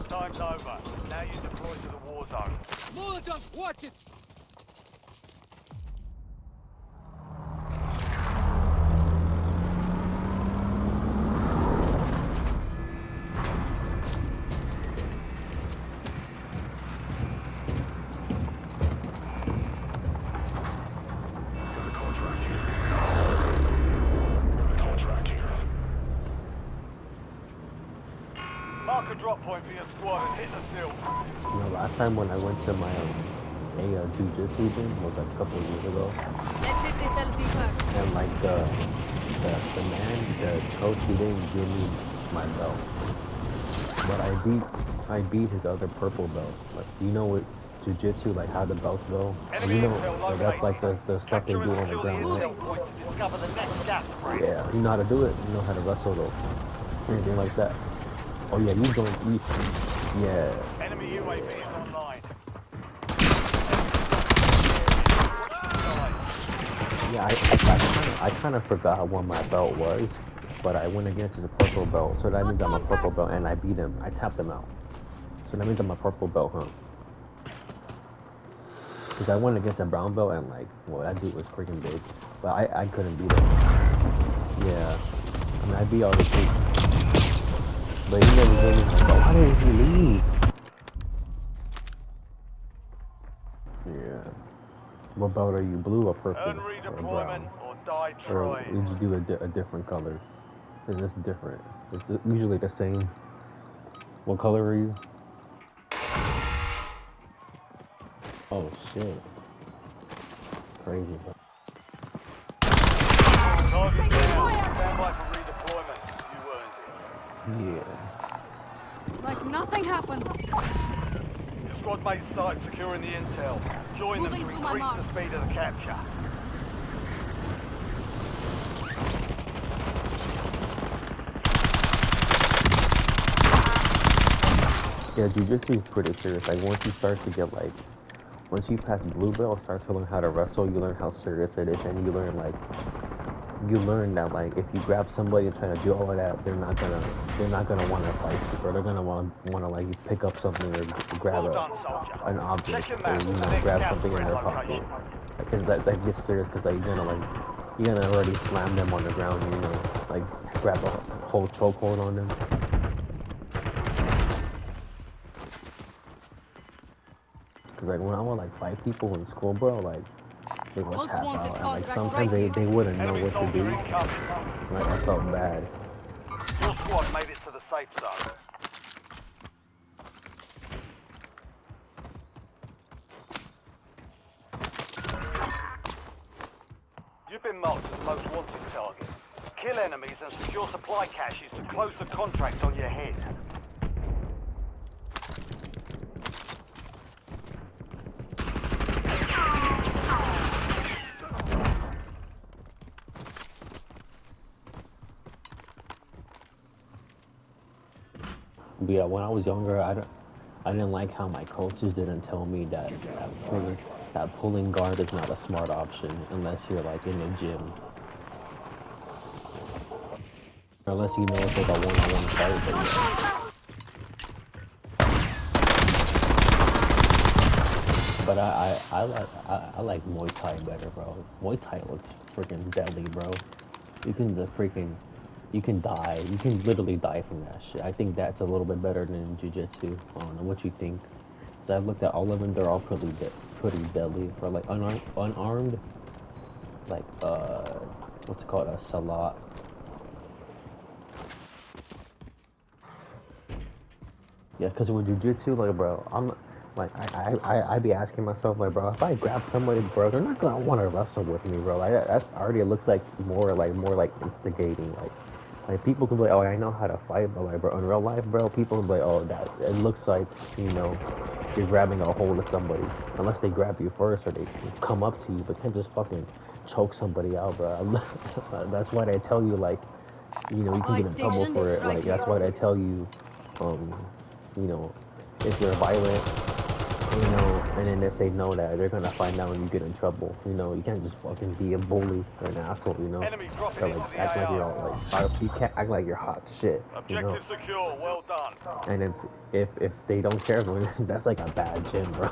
Time's over. Now you deploy to the war zone. Molotov, watch it! Mark a drop point for your squad and hit the field. You know, last time when I went to my jiu-jitsu gym was like a couple of years ago. Let's hit this LZ first. And like the coach, he didn't give me my belt, but I beat his other purple belt. Like, you know what jiu-jitsu, like how the belts go? You know, so that's like the stuff they do on the ground, right? Yeah, you know how to do it. You know how to wrestle though, anything like that. Oh yeah, you don't eat. Yeah. Enemy UAV is online. Yeah, I kind of forgot what my belt was, but I went against his purple belt, so that means I'm a purple belt, and I beat him. I tapped him out, so that means I'm a purple belt, huh? Because I went against a brown belt, and like, well, that dude was freaking big, but I couldn't beat him. Yeah, I mean, I beat all the people, but he never gave me my belt. Why didn't he leave? Yeah. What belt are you, blue or purple Earn or redeployment brown? or die Or trying. did you do a different color? Because it's different. It's usually the same. What color are you? Oh shit. Crazy. Target down. Stand by for redeployment. You earned it. Yeah. Like nothing happened. Your squad mates started securing the intel. Join them to Moving to my increase mark. the speed of the capture. Yeah, jiu-jitsu is pretty serious. Like once you start to get like, once you pass blue belt, start to learn how to wrestle, you learn how serious it is, and you learn that like if you grab somebody and try to do all of that, they're not gonna want to fight you, or they're gonna want to like grab Well done, soldier. an object, Check your or map. The next grab gas something in their location. pocket. Because that gets serious, because like you're gonna already slam them on the ground, like grab a whole chokehold on them. Cause like when I would like fight people in school, bro, like they would Most tap wanted out, and like contract sometimes right they here. wouldn't know Enemy what to soldier do. incoming. Like I felt bad. Your squad made it to the safe zone. You've been marked as most wanted target. Kill enemies and secure supply caches to close the contract on your head. But yeah, when I was younger, I didn't like how my coaches didn't tell me that pulling guard is not a smart option unless you're like in a gym. Or unless you know it's like a one-on-one fight. But I like Muay Thai better, bro. Muay Thai looks freaking deadly, bro. You can die. You can literally die from that shit. I think that's a little bit better than Jiu-Jitsu. I don't know what you think. So I've looked at all of them. They're all pretty deadly. For like unarmed, like what's it called, a salat. Yeah, because with Jiu-Jitsu, like, bro, I be asking myself, like, bro, if I grab somebody, bro, they're not gonna want to wrestle with me, bro. Like, that already looks like more like instigating. Like people can be like, oh, I know how to fight, but like, bro, in real life, bro, people can be like, oh, that it looks like, you're grabbing a hold of somebody, unless they grab you first or they come up to you, but can't just fucking choke somebody out, bro. That's why they tell you, like, you can get in trouble for it. Like, that's why they tell you, you know, if you're violent, You know, and then if they know that, they're gonna find out when you get in trouble. You know, you can't just fucking be a bully or an asshole. You know, Enemy dropping or into like the act like you're AO. all like you can't act like you're hot shit. You know, Objective secure. Well done. and if they don't care, then that's like a bad gym, bro.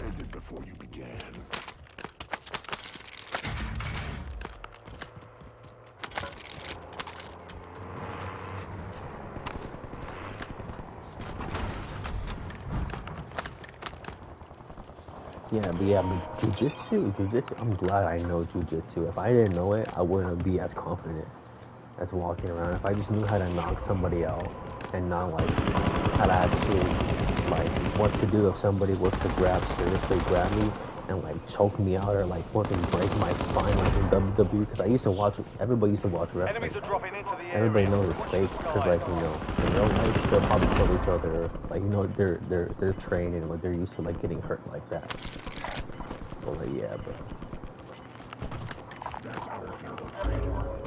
Ended before you began. But jujitsu. I'm glad I know jujitsu. If I didn't know it, I wouldn't be as confident as walking around. If I just knew how to knock somebody out and not like how to actually like what to do if somebody was to seriously grab me and like choke me out or like fucking break my spine like in WWE. Because everybody used to watch wrestling. Enemies are dropping into the Everybody area. knows it's Watch fake the because, skies. like, you know, in real life they'll probably kill each other. Like, you know, they're trained and like they're used to like getting hurt like that. So like, yeah, bro.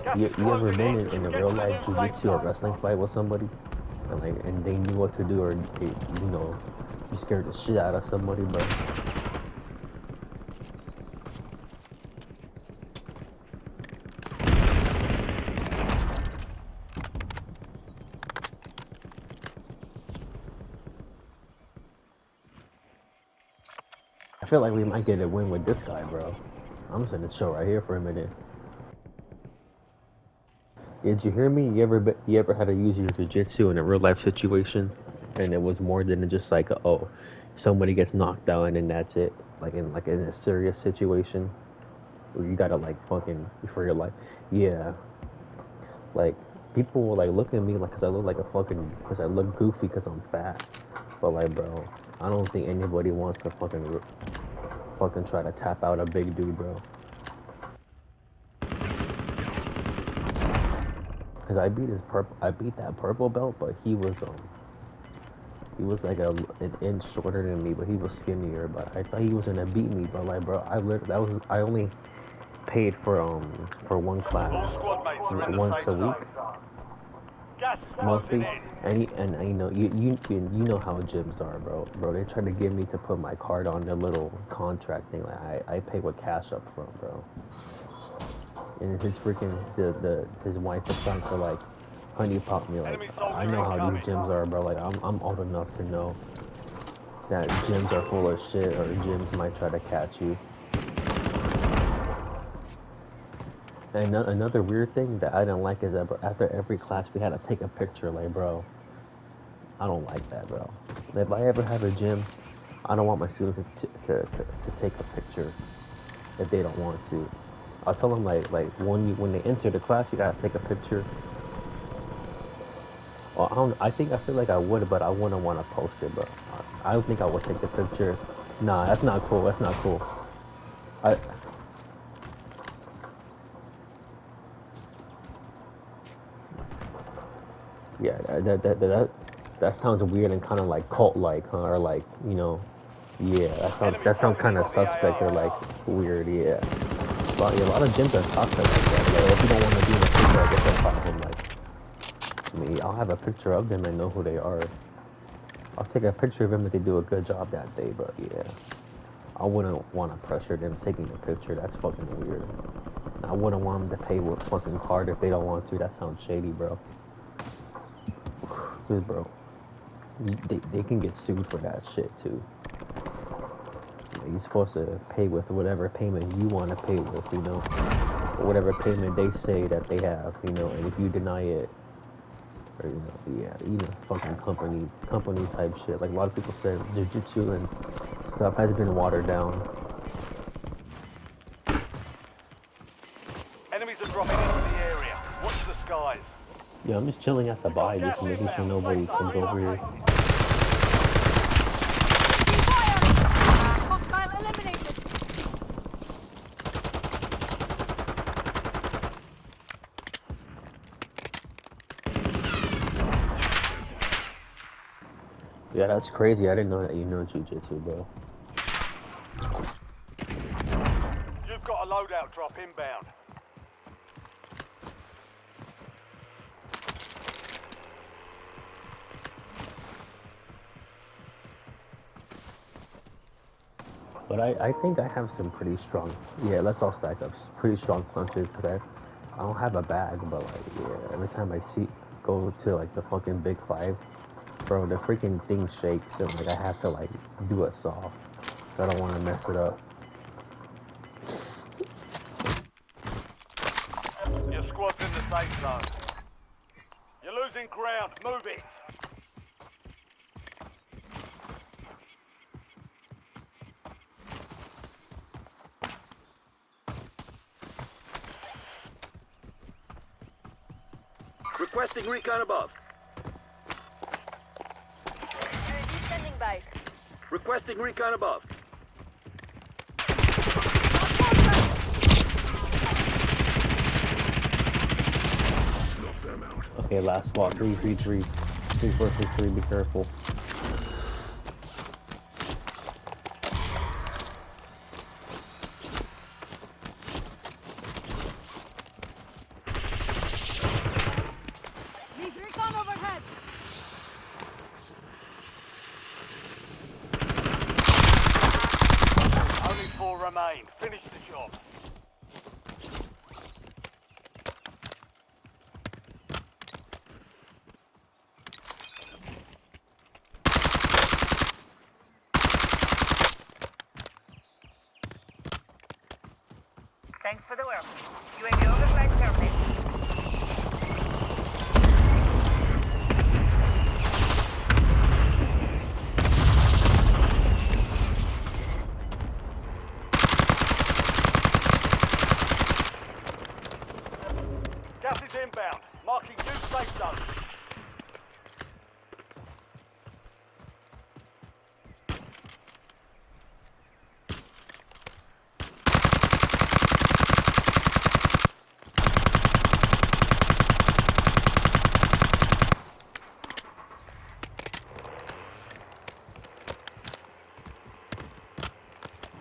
Gas is You ever closing been in. in a Get real to the life new safe jujitsu or zone. wrestling fight with somebody and they knew what to do or you know you scared the shit out of somebody, bro? I feel like we might get a win with this guy, bro. I'm just gonna chill right here for a minute. Did you hear me? You ever had to use your jujitsu in a real life situation, and it was more than just like oh, somebody gets knocked out and then that's it. Like in a serious situation where you gotta like fucking for your life. Yeah, like people will like look at me like 'cause I look like a fucking because I look goofy because I'm fat. But like, bro, I don't think anybody wants to fucking try to tap out a big dude, bro. Cause I beat that purple belt, but he was like an inch shorter than me, but he was skinnier. But I thought he was gonna beat me. But like, bro, I only paid for one class All squad mates are in the once safe a week zone. Gas is closing monthly, in. and you know you know how gyms are, bro. Bro, they try to get me to put my card on their little contract thing. Like I pay with cash up front, bro. And his freaking his wife is trying to like honey pop me. Like Enemy I soldier know how these incoming. gyms are, bro. Like I'm old enough to know that gyms are full of shit or gyms might try to catch you. And another weird thing that I didn't like is that bro, after every class we had to take a picture. Like, bro, I don't like that, bro. If I ever have a gym, I don't want my students to take a picture if they don't want to. I'll tell them like when they enter the class, you gotta take a picture. Well, I feel like I would, but I wouldn't want to post it. But I don't think I would take the picture. Nah, that's not cool. That's not cool. I Yeah, that sounds weird and kind of like cult-like, huh? Or like, you know, yeah, Enemy that sounds dropping kind of into the suspect or AO. like weird, yeah. But yeah, a lot of gyms are toxic like that. Like, if you don't want to be in a picture, I guess no problem. Like, I mean, I'll have a picture of them and know who they are. I'll take a picture of them if they do a good job that day. But yeah, I wouldn't want to pressure them taking a picture. That's fucking weird. I wouldn't want them to pay with fucking card if they don't want to. That sounds shady, bro. Dude, bro. They can get sued for that shit too. You're supposed to pay with whatever payment you want to pay with, you know, or whatever payment they say that they have, you know, and if you deny it, or yeah, fucking company type shit. Like a lot of people said, jujitsu and stuff has been watered down. Enemies are dropping into the area. Watch the skies. Yeah, I'm just chilling at the We've got bar, gas just making sure inbound. Safe nobody zone comes over here. relocated. Taking fire! Hostile eliminated! Yeah, that's crazy. I didn't know that you know jujitsu, bro. You've got a loadout drop inbound. But I think I have some pretty strong. Yeah, let's all stack up. Pretty strong punches because I don't have a bag, but like yeah, every time I see go to like the fucking big five, bro, the freaking thing shakes and like I have to like do a soft. So I don't want to mess it up. Your squad's in the safe zone. You're losing ground. Move it. Requesting recon above. UAV standing by. Requesting recon above. Snuff them out. Okay, last spot. 3-3-3. 3-4-6-3. Be careful. Need recon overhead. Only 4 remain. Finish the job. Thanks for the work. UAV overflight terminated. Gas is inbound. Marking new safe zone.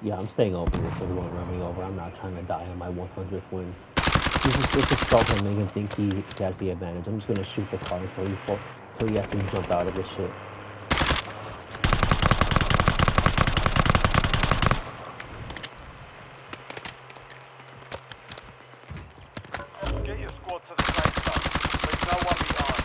Yeah, I'm staying open if there's one running over. I'm not trying to die on my 100th win. This is start him, make him think he has the advantage. I'm just gonna shoot the car until he has to jump out of this shit. Get your squad to the safe zone. There's no one behind.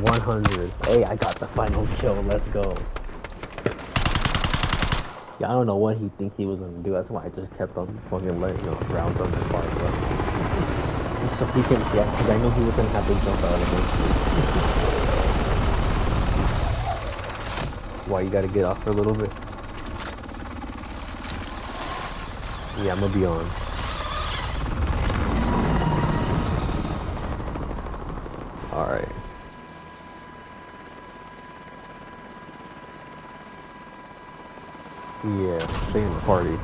100. Hey, I got the final kill. Let's go. Yeah, I don't know what he think he was gonna do. That's why I just kept on fucking letting rounds on the car, bro. Just so he can, yeah, because I know he was gonna have to jump out eventually. Why you gotta get off for a little bit? Yeah, I'm gonna be on. Alright. Yeah, stay in the party.